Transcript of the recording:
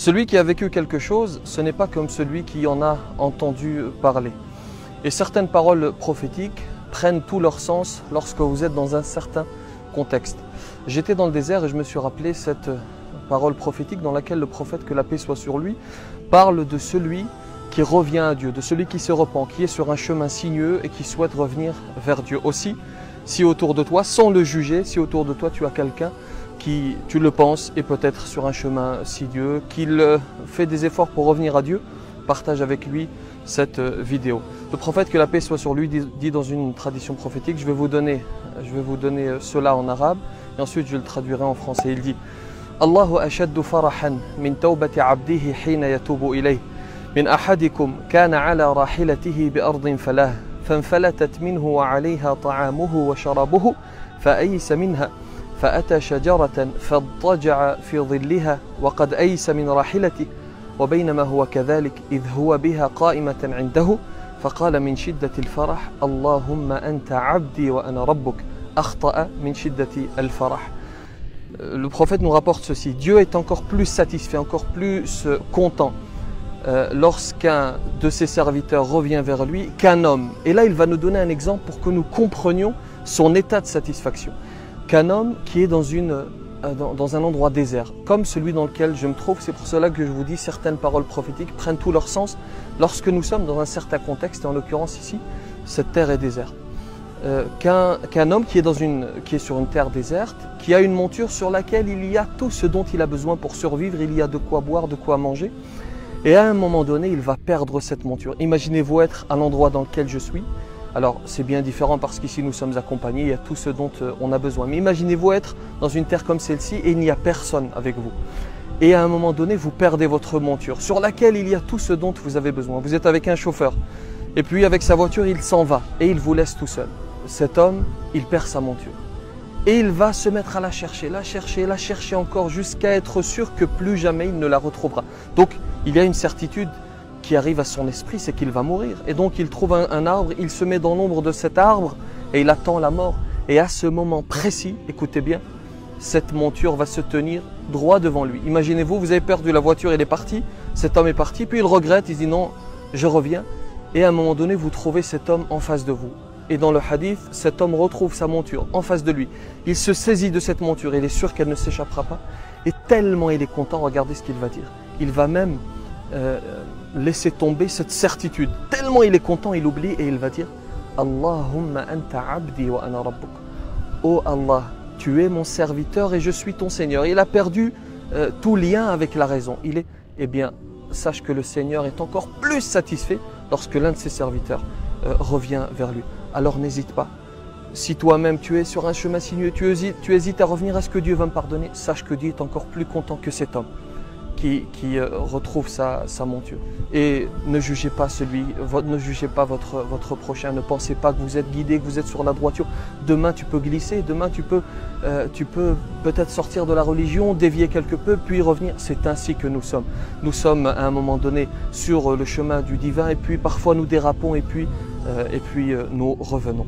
Celui qui a vécu quelque chose, ce n'est pas comme celui qui en a entendu parler. Et certaines paroles prophétiques prennent tout leur sens lorsque vous êtes dans un certain contexte. J'étais dans le désert et je me suis rappelé cette parole prophétique dans laquelle le prophète, que la paix soit sur lui, parle de celui qui revient à Dieu, de celui qui se repent, qui est sur un chemin sinueux et qui souhaite revenir vers Dieu. Aussi, si autour de toi, sans le juger, si autour de toi tu as quelqu'un qui, tu le penses, est peut-être sur un chemin sinueux, qu'il fait des efforts pour revenir à Dieu, partage avec lui cette vidéo. Le prophète, que la paix soit sur lui, dit dans une tradition prophétique, je vais vous donner cela en arabe et ensuite je le traduirai en français. Il dit: Allahu ashaddu farahan min tawbati abdihi hina yatubu ilayh min ahadikum kana ala rahilatihi bi ardin falah فانفلتت منه وعليها طعامه وشرابه فأيس منها فأتى شجرة فاضطجع في ظلها وقد أيس من راحلته وبينما هو كذلك إذ هو بها قائمة عنده فقال من شدة الفرح اللهم أنت عبدي وأنا ربك أخطأ من شدة الفرح. Le prophète nous rapporte ceci: Dieu est encore plus satisfait, encore plus content lorsqu'un de ses serviteurs revient vers lui qu'un homme. Et là, il va nous donner un exemple pour que nous comprenions son état de satisfaction. Qu'un homme qui est dans un endroit désert, comme celui dans lequel je me trouve. C'est pour cela que je vous dis, certaines paroles prophétiques prennent tout leur sens lorsque nous sommes dans un certain contexte, et en l'occurrence ici, cette terre est déserte. Qu'un homme qui est sur une terre déserte, qui a une monture sur laquelle il y a tout ce dont il a besoin pour survivre, il y a de quoi boire, de quoi manger, et à un moment donné, il va perdre cette monture. Imaginez-vous être à l'endroit dans lequel je suis. Alors, c'est bien différent parce qu'ici nous sommes accompagnés, il y a tout ce dont on a besoin. Mais imaginez-vous être dans une terre comme celle-ci et il n'y a personne avec vous. Et à un moment donné, vous perdez votre monture sur laquelle il y a tout ce dont vous avez besoin. Vous êtes avec un chauffeur et puis avec sa voiture, il s'en va et il vous laisse tout seul. Cet homme, il perd sa monture. Et il va se mettre à la chercher encore jusqu'à être sûr que plus jamais il ne la retrouvera. Donc, il y a une certitude qui arrive à son esprit, c'est qu'il va mourir. Et donc, il trouve un arbre, il se met dans l'ombre de cet arbre et il attend la mort. Et à ce moment précis, écoutez bien, cette monture va se tenir droit devant lui. Imaginez-vous, vous avez perdu la voiture, il est parti, cet homme est parti, puis il regrette, il dit non, je reviens. Et à un moment donné, vous trouvez cet homme en face de vous. Et dans le hadith, cet homme retrouve sa monture en face de lui. Il se saisit de cette monture, il est sûr qu'elle ne s'échappera pas. Et tellement il est content, regardez ce qu'il va dire. Il va même laisser tomber cette certitude. Tellement il est content, il oublie et il va dire: Allahumma anta abdi wa ana rabbuk. Oh Allah, tu es mon serviteur et je suis ton Seigneur. Il a perdu tout lien avec la raison. Eh bien, sache que le Seigneur est encore plus satisfait lorsque l'un de ses serviteurs revient vers lui. Alors n'hésite pas. Si toi-même tu es sur un chemin sinueux, tu hésites à revenir, est-ce que Dieu va me pardonner? Sache que Dieu est encore plus content que cet homme qui retrouve sa monture. Et ne jugez pas votre prochain. Ne pensez pas que vous êtes guidé, que vous êtes sur la droiture. Demain tu peux glisser, demain tu peux peut-être sortir de la religion, dévier quelque peu, puis revenir. C'est ainsi que nous sommes. Nous sommes à un moment donné sur le chemin du divin et puis parfois nous dérapons et puis nous revenons.